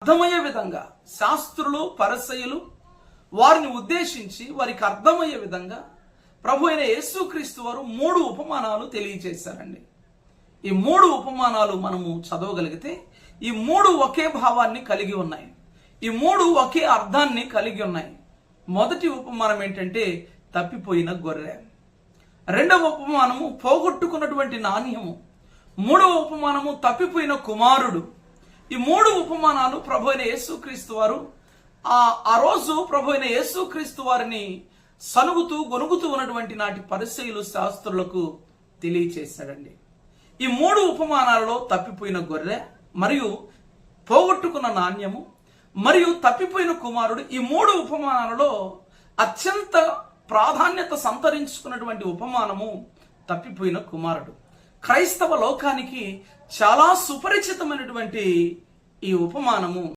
అర్థమయ్యే విధంగా శాస్త్రులు పరిసయ్యులు వారిని ఉద్దేశించి వారికి అర్థమయ్యే విధంగా ప్రభు అయిన యేసుక్రీస్తు వారు 3 ఉపమానాలు తెలియజేశారండి. ఈ 3 ఉపమానాలు మనము చదవగలిగితే ఈ 3 ఒకే భావాన్ని కలిగి ఉన్నాయి. ఈ 3 ఒకే అర్థాన్ని కలిగి ఉన్నాయి. మొదటి ఉపమానం ఏంటంటే తప్పిపోయిన గొర్రె. రెండవ ఉపమానము పోగొట్టుకున్నటువంటి నాణ్యము. మూడవ ఉపమానము తప్పిపోయిన కుమారుడు. ఈ 3 ఉపమానాలు ప్రభు అయిన యేసుక్రీస్తు వారు ఆ రోజు ప్రభు అయిన యేసుక్రీస్తు వారిని సనుగుతూ గొనుగుతూ ఉన్నటువంటి నాటి పరిసయ్యులు శాస్త్రులకు తెలియచేశాడండి. ఈ 3 ఉపమానాలలో తప్పిపోయిన గొర్రె మరియు పోగొట్టుకున్న నాణ్యము మరియు తప్పిపోయిన కుమారుడు, ఈ 3 ఉపమానాలలో అత్యంత ప్రాధాన్యత సంతరించుకున్నటువంటి ఉపమానము తప్పిపోయిన కుమారుడు. క్రైస్తవ లోకానికి చాలా సుపరిచితమైనటువంటి ఈ ఉపమానము